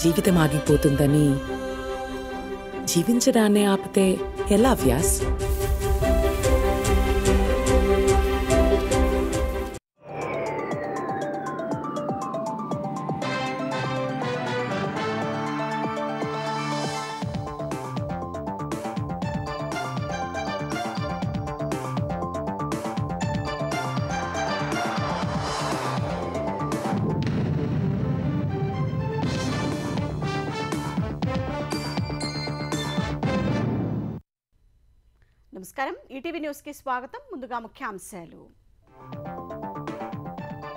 జీవితం ఆగిపోతుందని జీవించడాన్ని ఆపితే ఎలా వ్యాస్? నమస్కారం, ఈటీవీ న్యూస్ కి స్వాగతం. ముందుగా ముఖ్యాంశాలు.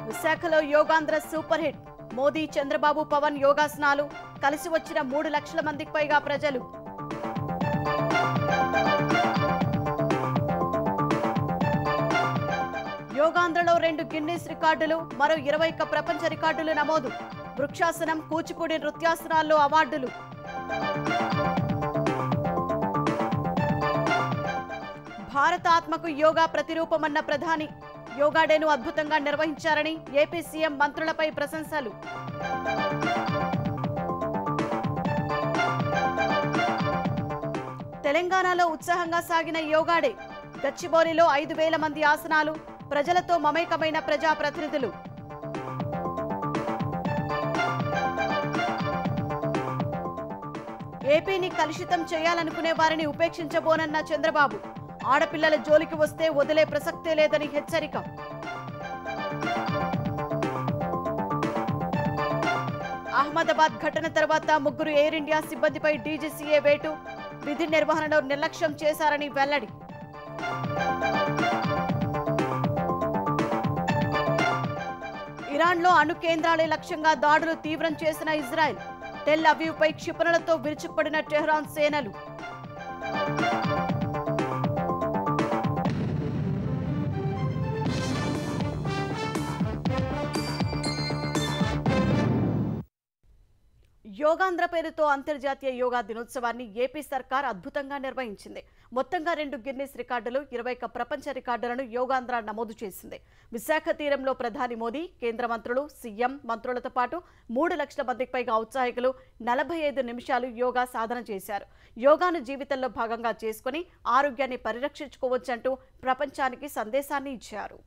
విశాఖలో యోగాంధ్ర సూపర్ హిట్. మోదీ, చంద్రబాబు, పవన్ యోగాసనాలు. కలిసి వచ్చిన 3 లక్షల మందికి పైగా ప్రజలు. యోగాంధ్రలో 2 గిన్నీస్ రికార్డులు, మరో 21 ప్రపంచ రికార్డులు నమోదు. వృక్షాసనం, కూచిపూడి నృత్యాసనాల్లో అవార్డులు. భారత ఆత్మకు యోగా ప్రతిరూపమన్న ప్రధాని. యోగా డేను అద్భుతంగా నిర్వహించారని ఏపీ సీఎం మంత్రులపై ప్రశంసలు. తెలంగాణలో ఉత్సాహంగా సాగిన యోగా డే. గచ్చిబౌలిలో 5,000 మంది ఆసనాలు. ప్రజలతో మమేకమైన ప్రజాప్రతినిధులు. ఏపీని కలుషితం చేయాలనుకునే వారిని ఉపేక్షించబోనన్న చంద్రబాబు. ఆడపిల్లల జోలికి వస్తే వదిలే ప్రసక్తే లేదని హెచ్చరిక. అహ్మదాబాద్ ఘటన తర్వాత 3 ఎయిర్ ఇండియా సిబ్బందిపై డీజీసీఏ వేటు. విధి నిర్వహణలో నిర్లక్ష్యం చేశారని వెల్లడి. ఇరాన్లో అణు కేంద్రాలే లక్ష్యంగా దాడులు తీవ్రం చేసిన ఇజ్రాయెల్. టెల్ అవీవ్పై క్షిపణులతో విరుచుకుపడిన టెహ్రాన్ సేనలు. యోగాంధ్ర పేరుతో అంతర్జాతీయ యోగా దినోత్సవాన్ని ఏపీ సర్కార్ అద్భుతంగా నిర్వహించింది. మొత్తంగా 2 గిన్నీస్ రికార్డులు, 21 ప్రపంచ రికార్డులను యోగాంధ్ర నమోదు చేసింది. విశాఖ తీరంలో ప్రధాని మోదీ, కేంద్ర మంత్రులు, సీఎం, మంత్రులతో పాటు 3 లక్షల మందికి పైగా ఔత్సాహికులు 45 నిమిషాలు యోగా సాధన చేశారు. యోగాను జీవితంలో భాగంగా చేసుకుని ఆరోగ్యాన్ని పరిరక్షించుకోవచ్చంటూ ప్రపంచానికి సందేశాన్ని ఇచ్చారు.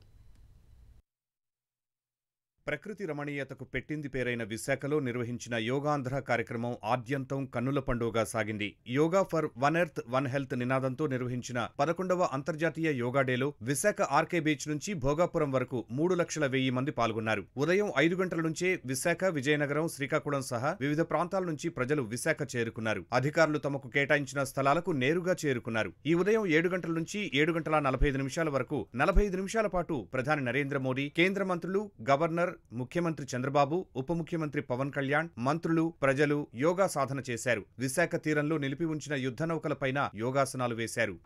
ప్రకృతి రమణీయతకు పెట్టింది పేరైన విశాఖలో నిర్వహించిన యోగాంధ్ర కార్యక్రమం ఆద్యంతం కన్నుల పండుగగా సాగింది. Yoga for one earth one health నినాదంతో నిర్వహించిన 11వ అంతర్జాతీయ యోగా డేలో విశాఖ ఆర్కే బీచ్ నుంచి భోగాపురం వరకు 3,100,000 మంది పాల్గొన్నారు. ఉదయం 5 గంటల నుంచే విశాఖ, విజయనగరం, శ్రీకాకుళం సహా వివిధ ప్రాంతాల నుంచి ప్రజలు విశాఖ చేరుకున్నారు. అధికారులు తమకు కేటాయించిన స్థలాలకు నేరుగా చేరుకున్నారు. ఈ ఉదయం 7 గంటల నుంచి 7:45 నిమిషాల వరకు 45 నిమిషాల పాటు ప్రధాని నరేంద్ర మోదీ, కేంద్ర మంత్రులు, గవర్నర్, ముఖ్యమంత్రి చంద్రబాబు, ఉప ముఖ్యమంత్రి పవన్ కళ్యాణ్, మంత్రులు, ప్రజలు యోగా సాధన చేశారు. విశాఖ తీరంలో నిలిపి ఉంచిన యుద్ధ నౌకలపైన యోగాసనాలు వేశారు.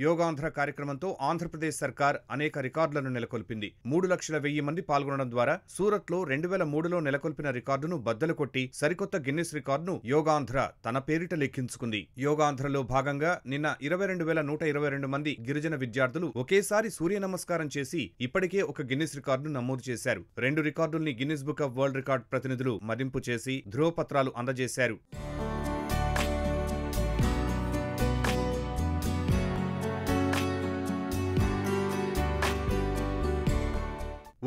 యోగాంధ్ర కార్యక్రమంతో ఆంధ్రప్రదేశ్ సర్కార్ అనేక రికార్డులను నెలకొల్పింది. 3,100,000 మంది పాల్గొనడం ద్వారా సూరత్లో 2003లో నెలకొల్పిన రికార్డును బద్దలు కొట్టి సరికొత్త గిన్నిస్ రికార్డును యోగాంధ్ర తన పేరిట లెక్కించుకుంది. యోగాంధ్రలో భాగంగా నిన్న 22,122 మంది గిరిజన విద్యార్థులు ఒకేసారి సూర్య నమస్కారం చేసి ఇప్పటికే ఒక గిన్నిస్ రికార్డును నమోదు చేశారు. 2 రికార్డుల్ని Guinness book of world record ప్రతినిధులు మదింపు చేసి ధ్రువపత్రాలు అందజేశారు.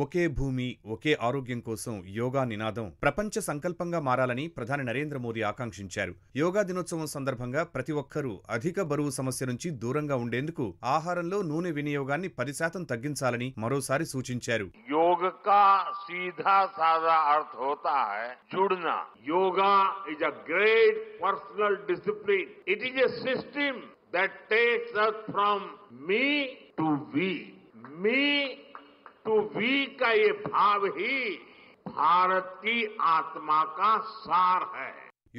ఒకే భూమి, ఒకే ఆరోగ్యం కోసం యోగా నినాదం ప్రపంచ సంకల్పంగా మారాలని ప్రధాని నరేంద్ర మోదీ ఆకాంక్షించారు. యోగా దినోత్సవం సందర్భంగా ప్రతి ఒక్కరూ అధిక బరువు సమస్య నుంచి దూరంగా ఉండేందుకు ఆహారంలో నూనె వినియోగాన్ని 10% తగ్గించాలని మరోసారి సూచించారు. योग का सीधा साधा अर्थ होता है जुड़ना. Yoga is a great personal discipline. It is a system that takes us from me to we. Me to we का ये भाव ही भारत की आत्मा का सार है.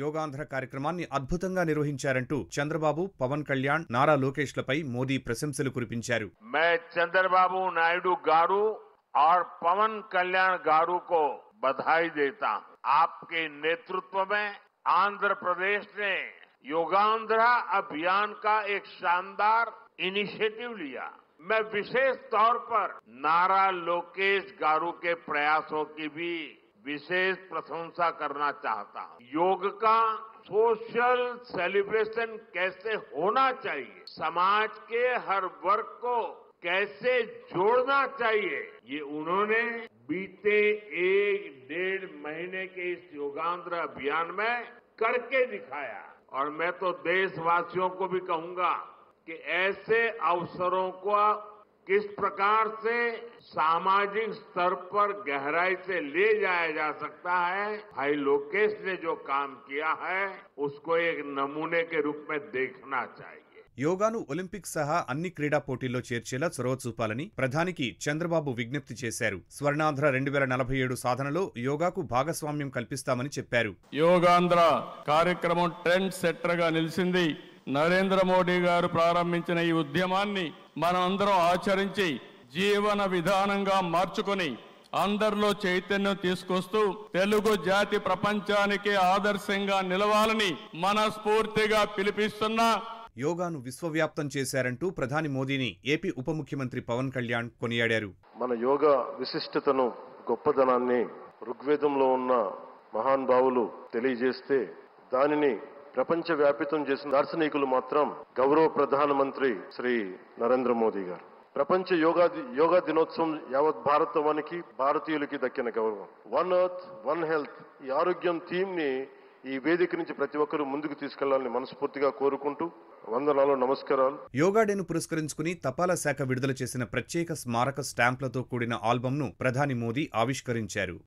యోగాంధ్ర కార్యక్రమాన్ని అద్భుతంగా నిర్వహించారంటూ చంద్రబాబు, పవన్ కళ్యాణ్, నారా లోకేష్లపై మోదీ ప్రశంసలు కురిపించారు. मैं चंद्रबाबू नायडू गारू और पवन कल्याण गारू को बधाई देता हूं. आपके नेतृत्व में आंध्र प्रदेश ने योगांध्रा अभियान का एक शानदार इनिशिएटिव लिया। मैं विशेष तौर पर नारा लोकेश गारू के प्रयासों की भी विशेष प्रशंसा करना चाहता हूं। योग का सोशल सेलिब्रेशन कैसे होना चाहिए, समाज के हर वर्ग को कैसे जोड़ना चाहिए, ये उन्होंने बीते 1-1.5 महीने के इस योगांध्र अभियान में करके दिखाया। और मैं तो देशवासियों को भी कहूंगा कि ऐसे अवसरों को किस प्रकार से सामाजिक स्तर पर गहराई से ले जाया जा सकता है, भाई लोकेश ने जो काम किया है उसको एक नमूने के रूप में देखना चाहिए। యోగాను ఒలింపిక్ సహా అన్ని క్రీడా పోటీల్లో చేర్చేలా చొరవ చూపాలని ప్రధానికి చంద్రబాబు విజ్ఞప్తి చేశారు. స్వర్ణాంధ్ర 2047 సాధనలో యోగాకు భాగస్వామ్యం కల్పిస్తామని చెప్పారు. యోగాంధ్ర కార్యక్రమం ట్రెండ్ సెట్టర్ గా నిలిచింది. నరేంద్ర మోడీ గారు ప్రారంభించిన ఈ ఉద్యమాన్ని మనమందరం ఆచరించి జీవన విధానంగా మార్చుకొని అందరిలో చైతన్యం తీసుకొస్తూ తెలుగు జాతి ప్రపంచానికి ఆదర్శంగా నిలవాలని మనస్ఫూర్తిగా పిలుపుస్తున్నా. యోగాను విశ్వవ్యాప్తం చేశారంటూ ప్రధాని మోదీని ఏపీ ఉప ముఖ్యమంత్రి పవన్ కళ్యాణ్ కొనియాడారు. మన యోగా విశిష్టతను, గొప్పదనాన్ని ఋగ్వేదంలో ఉన్న మహానుభావులు తెలియజేస్తే దానిని ప్రపంచ వ్యాపితం చేసిన దార్శనికులు మాత్రం గౌరవ ప్రధానమంత్రి శ్రీ నరేంద్ర మోదీ గారు. ప్రపంచ యోగా దినోత్సవం యావత్ భారతవానికి, భారతీయులకి దక్కిన గౌరవం. వన్ ఎర్త్ వన్ హెల్త్ ఈ ఆరోగ్యం థీమ్ ని ఈ వేదిక నుంచి ప్రతి ఒక్కరూ ముందుకు తీసుకెళ్లాలని మనస్ఫూర్తిగా కోరుకుంటూ వందనాలు, నమస్కారాలు. యోగా డేను పురస్కరించుకుని తపాలా శాఖ విడుదల చేసిన ప్రత్యేక స్మారక స్టాంప్లతో కూడిన ఆల్బంను ప్రధాని మోదీ ఆవిష్కరించారు.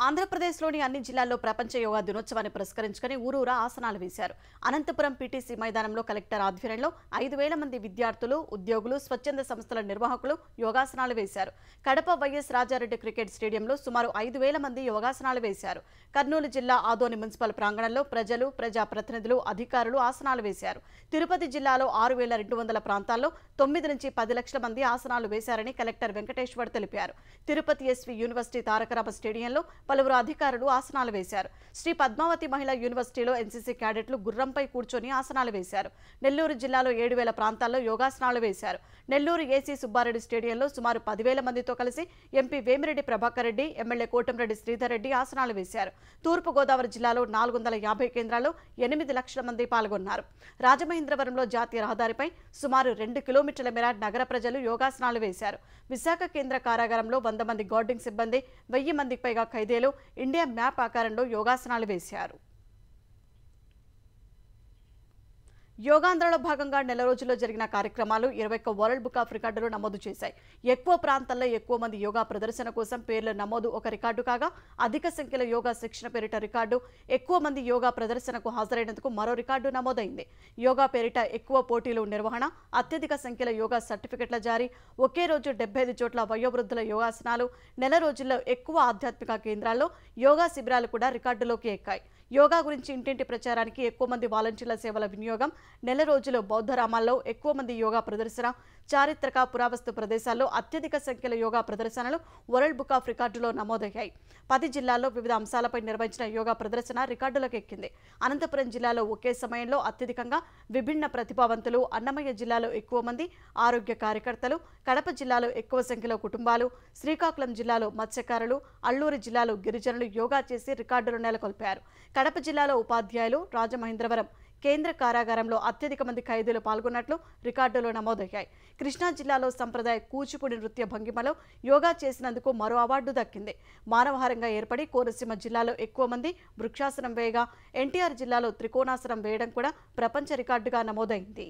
ఆంధ్రప్రదేశ్లోని అన్ని జిల్లాల్లో ప్రపంచ యోగా దినోత్సవాన్ని పురస్కరించుకుని ఊరూరా ఆసనాలు వేశారు. అనంతపురం పీటీసీ మైదానంలో కలెక్టర్ ఆధ్వర్యంలో 5,000 మంది విద్యార్థులు, ఉద్యోగులు, స్వచ్ఛంద సంస్థల నిర్వాహకులు యోగాసనాలు వేశారు. కడప వైఎస్ రాజారెడ్డి క్రికెట్ స్టేడియంలో సుమారు 5,000 మంది యోగాసనాలు వేశారు. కర్నూలు జిల్లా ఆదోని మున్సిపల్ ప్రాంగణంలో ప్రజలు, ప్రజాప్రతినిధులు, అధికారులు ఆసనాలు వేశారు. తిరుపతి జిల్లాలో 6,200 ప్రాంతాల్లో 9 నుంచి 10 లక్షల మంది ఆసనాలు వేశారని కలెక్టర్ వెంకటేశ్వర్ తెలిపారు. తిరుపతి ఎస్వి యూనివర్సిటీ తారకరామ స్టేడియంలో పలువురు అధికారులు ఆసనాలు వేశారు. శ్రీ పద్మావతి మహిళా యూనివర్సిటీలో ఎన్సీసీ క్యాడెట్లు గుర్రంపై కూర్చొని ఆసనాలు వేశారు. నెల్లూరు జిల్లాలో 7,000 ప్రాంతాల్లో యోగాసనాలు వేశారు. నెల్లూరు ఏసీ సుబ్బారెడ్డి స్టేడియంలో సుమారు 10,000 మందితో కలిసి ఎంపీ వేమిరెడ్డి ప్రభాకర్ రెడ్డి, ఎమ్మెల్యే కోటంరెడ్డి శ్రీధర్ రెడ్డి ఆసనాలు వేశారు. తూర్పుగోదావరి జిల్లాలో 450 కేంద్రాల్లో 8 లక్షల మంది పాల్గొన్నారు. రాజమహేంద్రవరంలో జాతీయ రహదారిపై సుమారు 2 కిలోమీటర్ల మేర నగర ప్రజలు యోగాసనాలు వేశారు. విశాఖ కేంద్ర కారాగారంలో 100 మంది గార్డింగ్ సిబ్బంది, 1000 మందికి పైగా ఖైదీలు ఇండియా మ్యాప్ ఆకారంలో యోగాసనాలు వేశారు. యోగాంధ్రలో భాగంగా నెల రోజుల్లో జరిగిన కార్యక్రమాలు 21 వరల్డ్ బుక్ ఆఫ్ రికార్డులు నమోదు చేశాయి. ఎక్కువ ప్రాంతాల్లో ఎక్కువ మంది యోగా ప్రదర్శన కోసం పేర్ల నమోదు ఒక రికార్డు కాగా, అధిక సంఖ్యలో యోగా శిక్షణ పేరిట రికార్డు, ఎక్కువ మంది యోగా ప్రదర్శనకు హాజరైనందుకు మరో రికార్డు నమోదైంది. యోగా పేరిట ఎక్కువ పోటీలు నిర్వహణ, అత్యధిక సంఖ్యలో యోగా సర్టిఫికెట్ల జారీ, ఒకే రోజు 75 చోట్ల వయోవృద్ధుల యోగాసనాలు, నెల రోజుల్లో ఎక్కువ ఆధ్యాత్మిక కేంద్రాల్లో యోగా శిబిరాలు కూడా రికార్డులోకి ఎక్కాయి. యోగా గురించి ఇంటింటి ప్రచారానికి ఎక్కువ మంది వాలంటీర్ల సేవల వినియోగం, నెల రోజుల్లో బౌద్ధరామాల్లో ఎక్కువ మంది యోగా ప్రదర్శన, చారిత్రక పురావస్తు ప్రదేశాల్లో అత్యధిక సంఖ్యలో యోగా ప్రదర్శనలు వరల్డ్ బుక్ ఆఫ్ రికార్డులో నమోదయ్యాయి. 10 జిల్లాల్లో వివిధ అంశాలపై నిర్వహించిన యోగా ప్రదర్శన రికార్డులకు ఎక్కింది. అనంతపురం జిల్లాలో ఒకే సమయంలో అత్యధికంగా విభిన్న ప్రతిభావంతులు, అన్నమయ్య జిల్లాలో ఎక్కువ మంది ఆరోగ్య కార్యకర్తలు, కడప జిల్లాలో ఎక్కువ సంఖ్యలో కుటుంబాలు, శ్రీకాకుళం జిల్లాలో మత్స్యకారులు, అల్లూరు జిల్లాలో గిరిజనులు యోగా చేసి రికార్డులు నెలకొల్పారు. కడప జిల్లాలో ఉపాధ్యాయులు, రాజమహేంద్రవరం కేంద్ర కారాగారంలో అత్యధిక మంది ఖైదీలు పాల్గొన్నట్లు రికార్డులో నమోదయ్యాయి. కృష్ణా జిల్లాలో సంప్రదాయ కూచిపూడి నృత్య భంగిమలో యోగా చేసినందుకు మరో అవార్డు దక్కింది. మానవహారంగా ఏర్పడి కోనసీమ జిల్లాలో ఎక్కువ మంది వృక్షాసనం వేయగా, ఎన్టీఆర్ జిల్లాలో త్రికోణాసనం వేయడం కూడా ప్రపంచ రికార్డుగా నమోదైంది.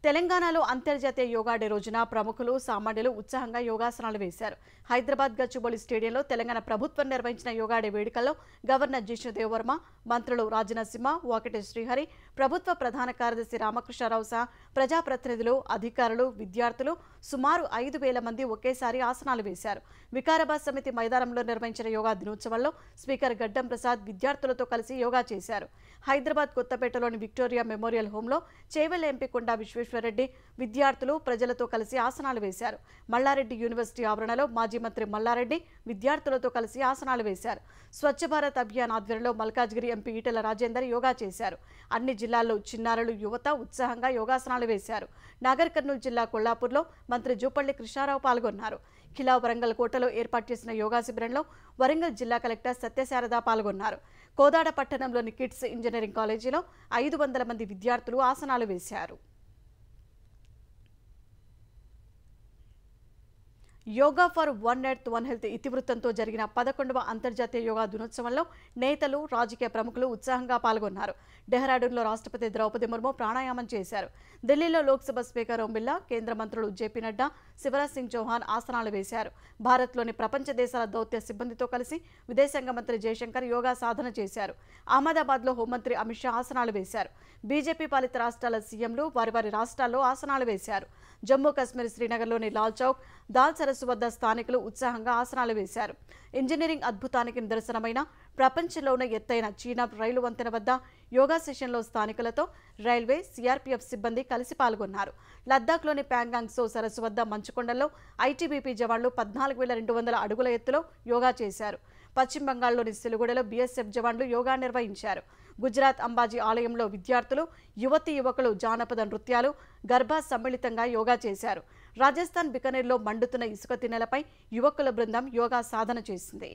తెలంగాణలో అంతర్జాతీయ యోగా డే రోజున ప్రముఖులు, సామాన్యులు ఉత్సాహంగా యోగాసనాలు వేశారు. హైదరాబాద్ గచ్చిబౌలి స్టేడియంలో తెలంగాణ ప్రభుత్వం నిర్వహించిన యోగా డే వేడుకల్లో గవర్నర్ జిష్ణుదేవ్ వర్మ, మంత్రులు రాజనరసింహ, వాకిటి శ్రీహరి, ప్రభుత్వ ప్రధాన కార్యదర్శి రామకృష్ణారావు సహా ప్రజాప్రతినిధులు, అధికారులు, విద్యార్థులు సుమారు 5,000 మంది ఒకేసారి ఆసనాలు వేశారు. వికారాబాద్ సమితి మైదానంలో నిర్వహించిన యోగా దినోత్సవంలో స్పీకర్ గడ్డం ప్రసాద్ విద్యార్థులతో కలిసి యోగా చేశారు. హైదరాబాద్ కొత్తపేటలోని విక్టోరియా మెమోరియల్ హోంలో చేవెళ్ల ఎంపీ కొండా విశ్వేశ్వర రెడ్డి విద్యార్థులు ప్రజలతో కలిసి ఆసనాలు వేశారు. మల్లారెడ్డి యూనివర్సిటీ ఆవరణలో మాజీ మంత్రి మల్లారెడ్డి విద్యార్థులతో కలిసి ఆసనాలు వేశారు. స్వచ్ఛ భారత్ అభియాన్ ఆధ్వర్యంలో మల్కాజ్గిరి ఎంపీ ఈటెల రాజేందర్ యోగా చేశారు. అన్ని జిల్లాల్లో చిన్నారులు, యువత ఉత్సాహంగా యోగాసనాలు వేశారు. నాగర్ కర్నూలు జిల్లా కొల్లాపూర్లో మంత్రి జూపల్లి కృష్ణారావు పాల్గొన్నారు. ఖిలా వరంగల్ కోటలో ఏర్పాటు చేసిన యోగా శిబిరంలో వరంగల్ జిల్లా కలెక్టర్ సత్యశారద పాల్గొన్నారు. కోదాడ పట్టణంలోని కిడ్స్ ఇంజనీరింగ్ కాలేజీలో 500 మంది విద్యార్థులు ఆసనాలు వేశారు. Yoga for one earth one health ఇతివృత్తంతో జరిగిన 11వ అంతర్జాతీయ యోగా దినోత్సవంలో నేతలు, రాజకీయ ప్రముఖులు ఉత్సాహంగా పాల్గొన్నారు. డెహ్రాడూన్లో రాష్ట్రపతి ద్రౌపది ముర్ము ప్రాణాయామం చేశారు. ఢిల్లీలో లోక్సభ స్పీకర్ ఓం బిర్లా, కేంద్ర మంత్రులు జేపీ నడ్డా, శివరాజ్ సింగ్ చౌహాన్ ఆసనాలు వేశారు. భారత్లోని ప్రపంచ దేశాల దౌత్య సిబ్బందితో కలిసి విదేశాంగ మంత్రి జయశంకర్ యోగా సాధన చేశారు. అహ్మదాబాద్లో హోంమంత్రి అమిత్ షా ఆసనాలు వేశారు. బీజేపీ పాలిత రాష్ట్రాల సీఎంలు వారి రాష్ట్రాల్లో ఆసనాలు వేశారు. జమ్మూ కాశ్మీర్ శ్రీనగర్లోని లాల్ చౌక్, దాల్ సరస్సు వద్ద స్థానికులు ఉత్సాహంగా ఆసనాలు వేశారు. ఇంజనీరింగ్ అద్భుతానికి నిదర్శనమైన ప్రపంచంలోనే ఎత్తైన చీనా రైలు వంతెన వద్ద యోగా సెషన్లో స్థానికులతో రైల్వే, సిఆర్పీఎఫ్ సిబ్బంది కలిసి పాల్గొన్నారు. లద్దాఖ్లోని ప్యాంగాంగ్ సో సరస్సు వద్ద మంచుకొండల్లో ఐటీబీపీ జవాన్లు 14,200 అడుగుల ఎత్తులో యోగా చేశారు. పశ్చిమ బంగాల్లోని సిలిగుడలో బీఎస్ఎఫ్ జవాన్లు యోగా నిర్వహించారు. గుజరాత్ అంబాజీ ఆలయంలో విద్యార్థులు, యువకులు జానపద నృత్యాలు, గర్భా సమ్మిళితంగా యోగా చేశారు. రాజస్థాన్ బికనేర్లో మండుతున్న ఇసుక తిన్నెలపై యువకుల బృందం యోగా సాధన చేసింది.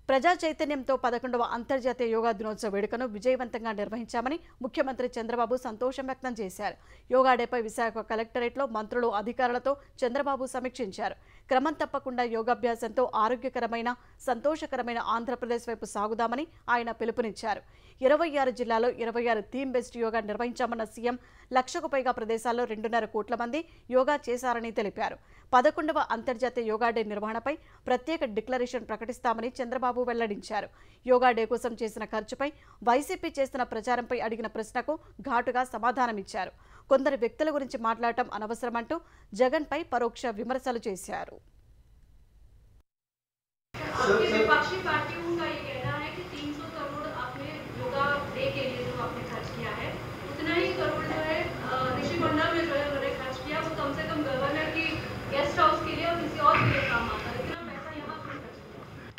ప్రజా చైతన్యంతో 11వ అంతర్జాతీయ యోగా దినోత్సవ వేడుకను విజయవంతంగా నిర్వహించామని ముఖ్యమంత్రి చంద్రబాబు సంతోషం వ్యక్తం చేశారు. యోగా డేపై విశాఖ కలెక్టరేట్లో మంత్రులు, అధికారులతో చంద్రబాబు సమీక్షించారు. క్రమం తప్పకుండా యోగాభ్యాసంతో ఆరోగ్యకరమైన, సంతోషకరమైన ఆంధ్రప్రదేశ్ వైపు సాగుదామని ఆయన పిలుపునిచ్చారు. 26 జిల్లాల్లో 26 థీమ్ బేస్డ్ యోగా నిర్వహించామన్న సీఎం 1,00,000కు పైగా ప్రదేశాల్లో 2.5 కోట్ల మంది యోగా చేశారని తెలిపారు. 11వ అంతర్జాతీయ యోగా డే నిర్వహణపై ప్రత్యేక డిక్లరేషన్ ప్రకటిస్తామని చంద్రబాబు వెల్లడించారు. యోగా డే కోసం చేసిన ఖర్చుపై, వైసీపీ చేస్తున్న ప్రచారంపై అడిగిన ప్రశ్నకు ఘాటుగా సమాధానమిచ్చారు. కొందరు వ్యక్తుల గురించి మాట్లాడటం అనవసరమంటూ జగన్పై పరోక్ష విమర్శలు చేశారు.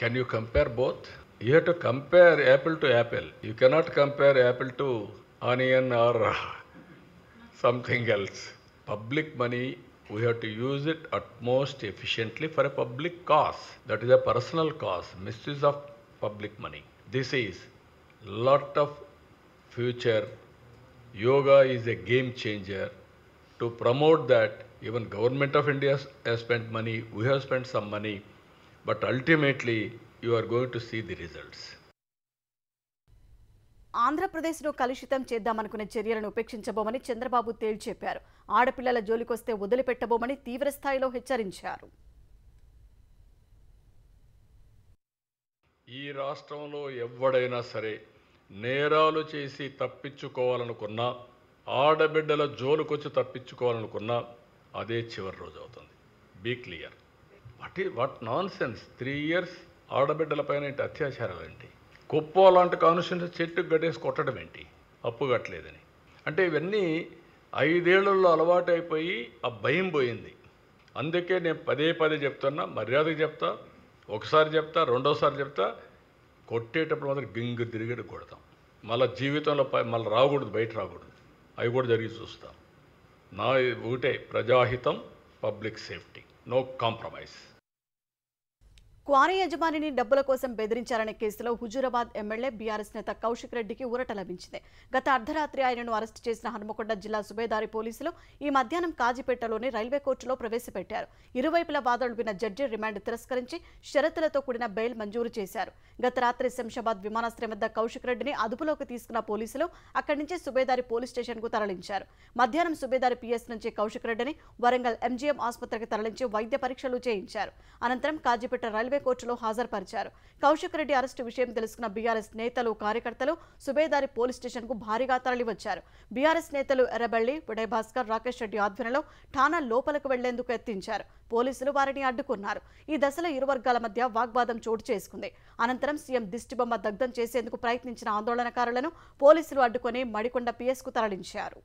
Can you compare both? You have to compare apple to apple. You cannot compare apple to onion or something else. Public money, we have to use it at most efficiently for a public cause. That is a personal cause, misuse of public money. This is lot of future. Yoga is a game changer. To promote that, even Government of India has spent money, we have spent some money, but ultimately you are going to see the results. ఆంధ్రప్రదేశ్ను కలుషితం చేద్దామనుకునే చర్యలను ఉపేక్షించబోమని చంద్రబాబు తేల్చెప్పారు. ఆడపిల్లల జోలికొస్తే వదిలిపెట్టబోమని తీవ్రస్థాయిలో హెచ్చరించారు. ఈ రాష్ట్రంలో ఎవడైనా సరే నేరాలు చేసి తప్పించుకోవాలనుకున్నా, ఆడబిడ్డల జోలుకొచ్చి తప్పించుకోవాలనుకున్నా అదే చివరి రోజు అవుతుంది. Be clear. వాట్ నాన్ సెన్స్. 3 years ఆడబిడ్డల పైన ఏంటి అత్యాచారాలు ఏంటి? కుప్ప లాంటి కాన్స్టిట్యూన్సీ చెట్టుకు గట్టేసి కొట్టడం ఏంటి? అప్పు కట్టలేదని. అంటే ఇవన్నీ 5 ఏళ్లలో అలవాటు అయిపోయి ఆ భయం పోయింది. అందుకే నేను పదే చెప్తున్నా, మర్యాదకు చెప్తా, ఒకసారి చెప్తా, రెండోసారి చెప్తా, కొట్టేటప్పుడు మాత్రం గింగు తిరిగి కొడతాం. మళ్ళీ జీవితంలో మళ్ళీ రాకూడదు, బయట రాకూడదు. అవి కూడా జరిగి చూస్తాం. నా ఒకటే ప్రజాహితం, public safety, no compromise. Quarry యజమానిని డబ్బుల కోసం బెదిరించారనే కేసులో హుజూరాబాద్ ఎమ్మెల్యే బీఆర్ఎస్ నేత కౌశిక్ రెడ్డికి ఊరట లభించింది. గత అర్ధరాత్రి ఆయనను అరెస్టు చేసిన హన్మకొండ జిల్లా సుబేదారి పోలీసులు ఈ మధ్యాహ్నం కాజీపేటలోని రైల్వే కోర్టులో ప్రవేశపెట్టారు. ఇరువైపుల వాదనలు విన్న జడ్జి రిమాండ్ తిరస్కరించి షరతులతో కూడిన బెయిల్ మంజూరు చేశారు. గత రాత్రి శంషాబాద్ విమానాశ్రయం వద్ద కౌశిక్ రెడ్డిని అదుపులోకి తీసుకున్న పోలీసులు అక్కడి నుంచి సుబేదారి పోలీస్ స్టేషన్కు తరలించారు. మధ్యాహ్నం సుబేదారి పిఎస్ నుంచి కౌశిక్ రెడ్డిని వరంగల్ ఎంజీఎం ఆసుపత్రికి తరలించి వైద్య పరీక్షలు చేయించారు. అనంతరం కాజీపేట రైల్వే రైల్వే కోర్టులో హాజరుపరిచారు. కౌశిక్ రెడ్డి అరెస్టు విషయం తెలుసుకున్న బీఆర్ఎస్ నేతలు, కార్యకర్తలు సుబేదారి పోలీస్ స్టేషన్ కు భారీగా తరలివచ్చారు. బీఆర్ఎస్ నేతలు ఎర్రబెల్లి, విడయ్ భాస్కర్, రాకేష్ రెడ్డి ఆధ్వర్యంలో ఠాణా లోపలకు వెళ్లేందుకు యత్నించారు. పోలీసులు వారిని అడ్డుకున్నారు. ఈ దశలో ఇరు వర్గాల మధ్య వాగ్వాదం చోటు చేసుకుంది. అనంతరం సీఎం దిష్టిబొమ్మ దగ్ధం చేసేందుకు ప్రయత్నించిన ఆందోళనకారులను పోలీసులు అడ్డుకొని మడికొండ పిఎస్కు తరలించారు.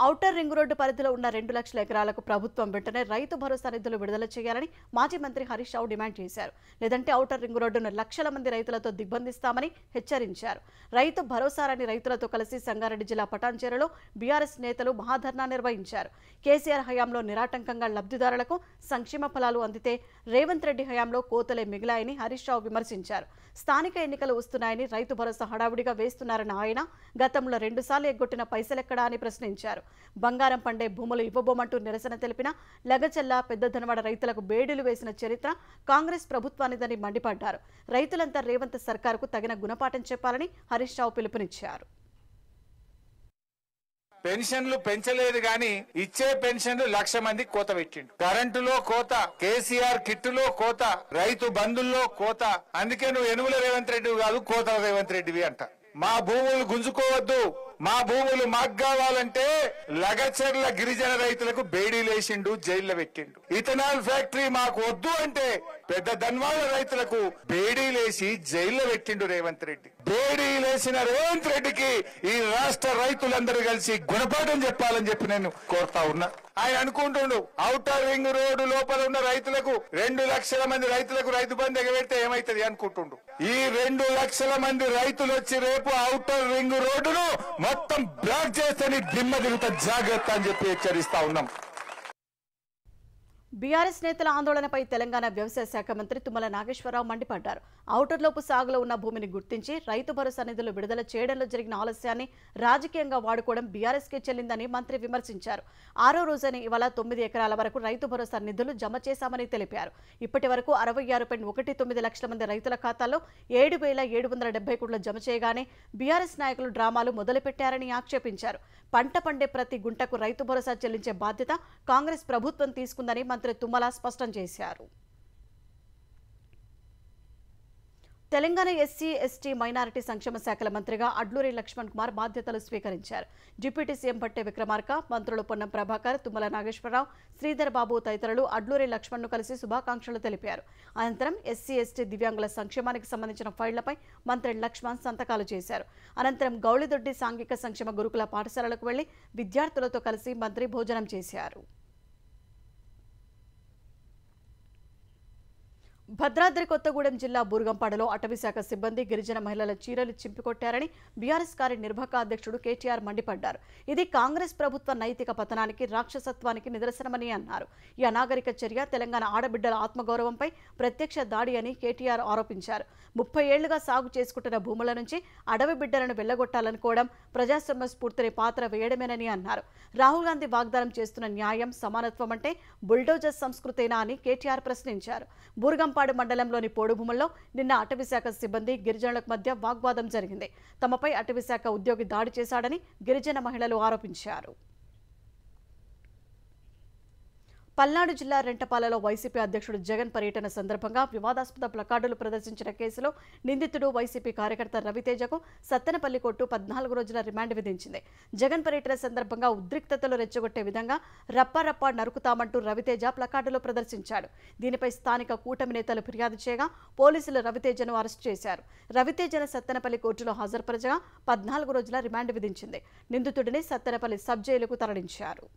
ఔటర్ రింగ్ రోడ్డు పరిధిలో ఉన్న 2 లక్షల ఎకరాలకు ప్రభుత్వం వెంటనే రైతు భరోసా నిధులు విడుదల చేయాలని మాజీ మంత్రి హరీష్ రావు డిమాండ్ చేశారు. లేదంటే ఔటర్ రింగ్ రోడ్డును లక్షల మంది రైతులతో దిగ్బంధిస్తామని హెచ్చరించారు. రైతు భరోసారాన్ని రైతులతో కలిసి సంగారెడ్డి జిల్లా పటాన్చెరులో బీఆర్ఎస్ నేతలు మహాధర్నా నిర్వహించారు. కేసీఆర్ హయాంలో నిరాటంకంగా లబ్ధిదారులకు సంక్షేమ ఫలాలు అందితే రేవంత్ రెడ్డి హయాంలో కోతలే మిగిలాయని హరీష్ రావు విమర్శించారు. స్థానిక ఎన్నికలు వస్తున్నాయని రైతు భరోసా హడావుడిగా వేస్తున్నారన్న ఆయన గతంలో 2 సార్లు ఎగ్గొట్టిన పైసలెక్కడా అని ప్రశ్నించారు. బంగారం పండే భూములు ఇవ్వబోమంటూ నిరసన తెలిపిన లగచల్ల, పెద్దధనవాడ రైతులకు బేడీలు వేసిన చరిత్ర కాంగ్రెస్ ప్రభుత్వానిదని మండిపడ్డారు. రైతులంతా రేవంత్ సర్కారుకు తగిన గుణపాఠం చెప్పాలని హరీష్ రావు పిలుపునిచ్చారు. పెన్షన్లు పెంచలేదు గాని ఇచ్చే పెన్షన్లు 1,00,000 మంది కోత పెట్టిండు. కరెంటులో కోత, కేసీఆర్ కిట్టులో కోత, రైతు బంధుల్లో కోత. అందుకే నువ్వు ఎనుముల రేవంత్ రెడ్డి కాదు, కోత రేవంత్ రెడ్డివి అంట. మా భూములు గుంజుకోవద్దు, మా భూములు మాకు కావాలంటే లగచర్ల గిరిజన రైతులకు బేడీలేసిండు, జైల్లో పెట్టిండు. ఇథనాల్ ఫ్యాక్టరీ మాకు వద్దు అంటే పెద్ద ధన్వాళ్ళ రైతులకు బేడీలేసి జైల్లో పెట్టిండు రేవంత్ రెడ్డి. బేడీలేసిన రేవంత్ రెడ్డికి ఈ రాష్ట్ర రైతులందరూ కలిసి గుణపాఠం చెప్పాలని చెప్పి నేను కోరుతా ఉన్నా. ఆయన అనుకుంటుండు ఔటర్ రింగ్ రోడ్డు లోపల ఉన్న రైతులకు 2 లక్షల మంది రైతులకు రైతు బంధు ఎగబెడితే ఏమైతుంది అనుకుంటుండు. ఈ 2 లక్షల మంది రైతులు వచ్చి రేపు ఔటర్ రింగ్ రోడ్డును మొత్తం బ్లాక్ చేస్తే దిమ్మ తిరుగుతా, జాగ్రత్త అని చెప్పి హెచ్చరిస్తా ఉన్నాం. బీఆర్ఎస్ నేతల ఆందోళనపై తెలంగాణ వ్యవసాయ శాఖ మంత్రి తుమ్మల నాగేశ్వరరావు మండిపడ్డారు. ఔటర్లోపు సాగులో ఉన్న భూమిని గుర్తించి రైతు భరోసా నిధులు విడుదల చేయడంలో జరిగిన ఆలస్యాన్ని రాజకీయంగా వాడుకోవడం బీఆర్ఎస్కే చెల్లిందని మంత్రి విమర్శించారు. 6వ రోజున ఇవాళ 9 ఎకరాల వరకు రైతు భరోసా నిధులు జమ చేశామని తెలిపారు. ఇప్పటి వరకు 66.19 లక్షల మంది రైతుల ఖాతాల్లో 7,770 కోట్లు జమ చేయగానే బీఆర్ఎస్ నాయకులు డ్రామాలు మొదలుపెట్టారని ఆక్షేపించారు. పంట పండే ప్రతి గుంటకు రైతు భరోసా చెల్లించే బాధ్యత కాంగ్రెస్ ప్రభుత్వం తీసుకుందని మంత్రి తుమ్మల స్పష్టం చేశారు. తెలంగాణ ఎస్సీ, ఎస్టీ, మైనారిటీ సంక్షేమ శాఖల మంత్రిగా అడ్లూరి లక్ష్మణ్ కుమార్ బాధ్యతలు స్వీకరించారు. డిప్యూటీ సీఎం భట్టే విక్రమార్క, మంత్రులు పొన్నం ప్రభాకర్, తుమ్మల నాగేశ్వరరావు, శ్రీధర్ బాబు తదితరులు అడ్లూరి లక్ష్మణ్ను కలిసి శుభాకాంక్షలు తెలిపారు. అనంతరం ఎస్సీ, ఎస్టీ, దివ్యాంగుల సంక్షేమానికి సంబంధించిన ఫైళ్లపై మంత్రి లక్ష్మణ్ సంతకాలు చేశారు. అనంతరం గౌళిదొడ్డి సాంఘిక సంక్షేమ గురుకుల పాఠశాలలకు వెళ్లి విద్యార్థులతో కలిసి మంత్రి భోజనం చేశారు. భద్రాద్రి కొత్తగూడెం జిల్లా బూర్గంపాడులో అటవీశాఖ సిబ్బంది గిరిజన మహిళల చీరలు చింపికొట్టారని బీఆర్ఎస్ కార్యనిర్వాహక అధ్యక్షుడు కేటీఆర్ మండిపడ్డారు. ఇది కాంగ్రెస్ ప్రభుత్వ నైతిక పతనానికి, రాక్షసత్వానికి నిదర్శనమని అన్నారు. ఈ అనాగరిక చర్య తెలంగాణ ఆడబిడ్డల ఆత్మగౌరవంపై ప్రత్యక్ష దాడి అని కేటీఆర్ ఆరోపించారు. 30 ఏళ్లుగా సాగు చేసుకుంటున్న భూముల నుంచి అడవి బిడ్డలను వెళ్లగొట్టాలనుకోవడం ప్రజాస్వామ్య స్ఫూర్తిని పాత్ర వేయడమేనని అన్నారు. రాహుల్ గాంధీ వాగ్దానం చేస్తున్న న్యాయం, సమానత్వం అంటే బుల్డోజర్ సంస్కృతేనా అని కేటీఆర్ ప్రశ్నించారు. బూర్గంపాడు మండలంలోని పోడుభూముల్లో నిన్న అటవీశాఖ సిబ్బంది, గిరిజనులకు మధ్య వాగ్వాదం జరిగింది. తమపై అటవీశాఖ ఉద్యోగి దాడి చేశాడని గిరిజన మహిళలు ఆరోపించారు. పల్నాడు జిల్లా రెంటపాలలో వైసీపీ అధ్యక్షుడు జగన్ పర్యటన సందర్భంగా వివాదాస్పద ప్లకార్డులు ప్రదర్శించిన కేసులో నిందితుడు వైసీపీ కార్యకర్త రవితేజకు సత్తెనపల్లి కోర్టు 14 రోజుల రిమాండ్ విధించింది. జగన్ పర్యటన సందర్భంగా ఉద్రిక్తతలు రెచ్చగొట్టే విధంగా రప్ప నరుకుతామంటూ రవితేజ ప్లకార్డులు ప్రదర్శించాడు. దీనిపై స్థానిక కూటమి నేతలు ఫిర్యాదు చేయగా పోలీసులు రవితేజను అరెస్టు చేశారు. రవితేజను సత్తెనపల్లి కోర్టులో హాజరుపరచగా 14 రోజుల రిమాండ్ విధించింది. నిందితుడిని సత్తెనపల్లి సబ్ జైలుకు తరలించారు.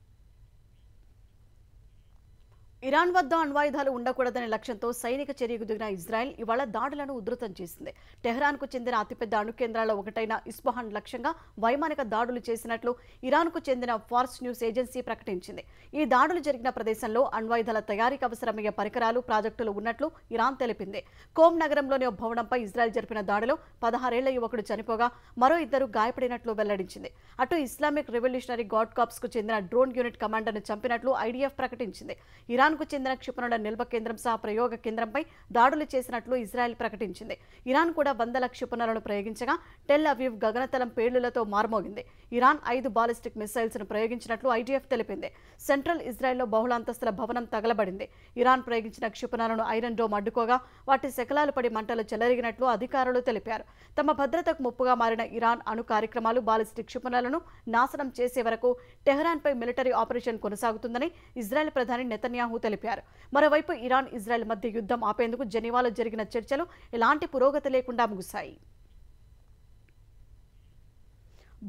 ఇరాన్ వద్ద అణ్వాయుధాలు ఉండకూడదనే లక్ష్యంతో సైనిక చర్యకు దిగిన ఇజ్రాయెల్ ఇవాళ దాడులను ఉధృతం చేసింది. టెహ్రాన్కు చెందిన అతిపెద్ద అణు కేంద్రాల్లో ఒకటైన ఇస్ఫహాన్ లక్ష్యంగా వైమానిక దాడులు చేసినట్లు ఇరాన్కు చెందిన ఫార్స్ న్యూస్ ఏజెన్సీ ప్రకటించింది. ఈ దాడులు జరిగిన ప్రదేశంలో అణ్వాయుధాల తయారీకి అవసరమయ్యే పరికరాలు, ప్రాజెక్టులు ఉన్నట్లు ఇరాన్ తెలిపింది. కోమ్ నగరంలోని ఒక భవనంపై ఇజ్రాయెల్ జరిపిన దాడిలో 16 ఏళ్ల యువకుడు చనిపోగా మరో 2 గాయపడినట్లు వెల్లడించింది. అటు ఇస్లామిక్ రెవల్యూషనరీ గాడ్ కార్ప్స్ కు చెందిన డ్రోన్ యూనిట్ కమాండర్ను చంపినట్లు ఐడీఎఫ్ ప్రకటించింది. ఇరాన్ ఇరాన్కు చెందిన క్షిపణుల నిల్వ కేంద్రం సహా ప్రయోగ కేంద్రంపై దాడులు చేసినట్లు ఇజ్రాయెల్ ప్రకటించింది. ఇరాన్ కూడా వందల క్షిపణులను ప్రయోగించగా టెల్ అవీవ్ గగనతలం పేలులతో మార్మోగింది. ఇరాన్ 5 బాలిస్టిక్ మిసైల్స్ ను ప్రయోగించినట్లు ఐడిఎఫ్ తెలిపింది. సెంట్రల్ ఇజ్రాయెల్లో బహుళ అంతస్తుల భవనం తగలబడింది. ఇరాన్ ప్రయోగించిన క్షిపణులను ఐరన్ డోమ్ అడ్డుకోగా వాటి శకలాలు పడి మంటలు చెలరిగినట్లు అధికారులు తెలిపారు. తమ భద్రతకు ముప్పుగా మారిన ఇరాన్ అణు కార్యక్రమాలు బాలిస్టిక్ క్షిపణులను నాశనం చేసే వరకు టెహరాన్పై మిలిటరీ ఆపరేషన్ కొనసాగుతుందని ఇజ్రాయెల్ ప్రధాని నెతన్యాహు తెలిపారు. మరోవైపు ఇరాన్ ఇజ్రాయెల్ మధ్య యుద్ధం ఆపేందుకు జెనీవాలో జరిగిన చర్చలు ఎలాంటి పురోగతి లేకుండా ముగిశాయి.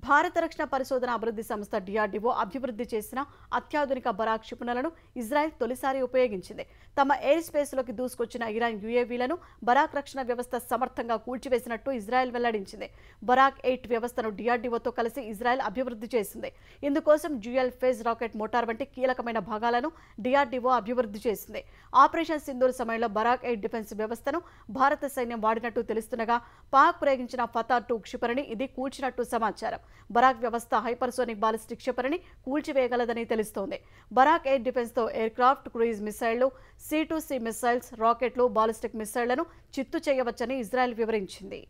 భారత రక్షణ పరిశోధన అభివృద్ధి సంస్థ డిఆర్డీఓ అభివృద్ధి చేసిన అత్యాధునిక బరాక్ క్షిపణులను ఇజ్రాయెల్ తొలిసారి ఉపయోగించింది. తమ ఎయిర్ స్పేస్లోకి దూసుకొచ్చిన ఇరాన్ యుఏవీలను బరాక్ రక్షణ వ్యవస్థ సమర్థంగా కూల్చివేసినట్టు ఇజ్రాయెల్ వెల్లడించింది. బరాక్ 8 వ్యవస్థను డిఆర్డీఓతో కలిసి ఇజ్రాయెల్ అభివృద్ధి చేసింది. ఇందుకోసం డ్యూయల్ ఫేజ్ రాకెట్ మోటార్ వంటి కీలకమైన భాగాలను డిఆర్డీఓ అభివృద్ధి చేసింది. ఆపరేషన్ సింధూర్ సమయంలో బరాక్ 8 డిఫెన్స్ వ్యవస్థను భారత సైన్యం వాడినట్టు తెలుస్తుండగా పాక్ ప్రయోగించిన ఫతా 2 క్షిపణిని ఇది కూల్చినట్టు సమాచారం. బరాక్ వ్యవస్థ హైపర్సోనిక్ బాలిస్టిక్ క్షిపణిని కూల్చివేయగలదని తెలుస్తోంది. బరాక్ 8 డిఫెన్స్తో ఎయిర్ క్రాఫ్ట్, క్రూయిజ్ మిసైళ్లు, C-2C మిసైల్స్, రాకెట్లు, బాలిస్టిక్ మిసైళ్లను చిత్తు చేయవచ్చని ఇజ్రాయెల్ వివరించింది.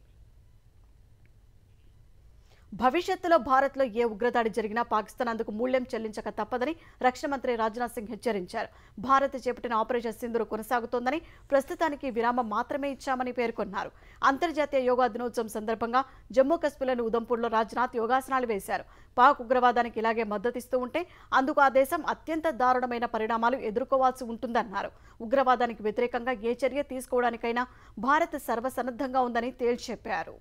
భవిష్యత్తులో భారత్లో ఏ ఉగ్రదాడి జరిగినా పాకిస్తాన్ అందుకు మూల్యం చెల్లించక తప్పదని రక్షణ మంత్రి రాజ్నాథ్ సింగ్ హెచ్చరించారు. భారత్ చేపట్టిన ఆపరేషన్ సింధూర్ కొనసాగుతోందని, ప్రస్తుతానికి విరామం మాత్రమే ఇచ్చామని పేర్కొన్నారు. అంతర్జాతీయ యోగా దినోత్సవం సందర్భంగా జమ్మూ కశ్మీర్లోని ఉదంపూర్లో రాజ్నాథ్ యోగాసనాలు వేశారు. పాక్ ఉగ్రవాదానికి ఇలాగే మద్దతిస్తూ ఉంటే అందుకు ఆ దేశం అత్యంత దారుణమైన పరిణామాలు ఎదుర్కోవాల్సి ఉంటుందన్నారు. ఉగ్రవాదానికి వ్యతిరేకంగా ఏ చర్య తీసుకోవడానికైనా భారత్ సర్వసన్నద్ధంగా ఉందని తేల్చి చెప్పారు.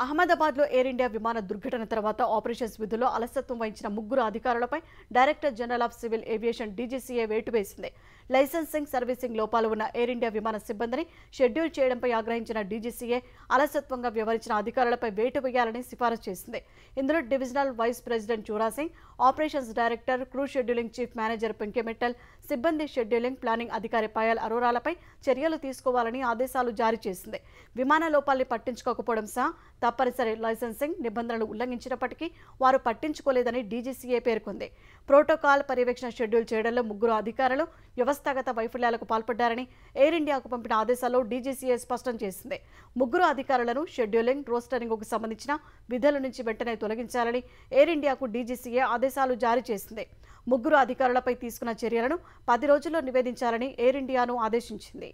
అహ్మదాబాద్లో ఎయిర్ ఇండియా విమాన దుర్ఘటన తర్వాత ఆపరేషన్స్ విధుల్లో అలసత్వం వహించిన 3 అధికారులపై director general of civil aviation DGCA వేటు వేసింది. లైసెన్సింగ్, సర్వీసింగ్ లోపాలు ఉన్న ఎయిర్ ఇండియా విమాన సిబ్బందిని షెడ్యూల్ చేయడంపై ఆగ్రహించిన డీజీసీఏ అలసత్వంగా వ్యవహరించిన అధికారులపై వేటు వేయాలని సిఫారసు చేసింది. ఇందులో divisional vice president Chura Singh, operations director, crew scheduling chief manager Pinky Mittal, సిబ్బంది షెడ్యూలింగ్, ప్లానింగ్ అధికారి పాయల్ అరోరాలపై చర్యలు తీసుకోవాలని ఆదేశాలు జారీ చేసింది. విమాన లోపాల్ని పట్టించుకోకపోవడం సహా తప్పనిసరి లైసెన్సింగ్ నిబంధనలు ఉల్లంఘించినప్పటికీ వారు పట్టించుకోలేదని డీజీసీఏ పేర్కొంది. ప్రోటోకాల్ పర్యవేక్షణ షెడ్యూల్ చేయడంలో 3 అధికారులు వ్యవస్థాగత వైఫల్యాలకు పాల్పడ్డారని ఎయిర్ ఇండియాకు పంపిన ఆదేశాల్లో డీజీసీఏ స్పష్టం చేసింది. 3 అధికారులను షెడ్యూలింగ్, రోస్టరింగ్కు సంబంధించిన విధుల నుంచి వెంటనే తొలగించాలని ఎయిర్ ఇండియాకు డీజీసీఏ ఆదేశాలు జారీ చేసింది. 3 అధికారులపై తీసుకున్న చర్యలను 10 రోజుల్లో నివేదించాలని ఎయిర్ ఇండియాను ఆదేశించింది.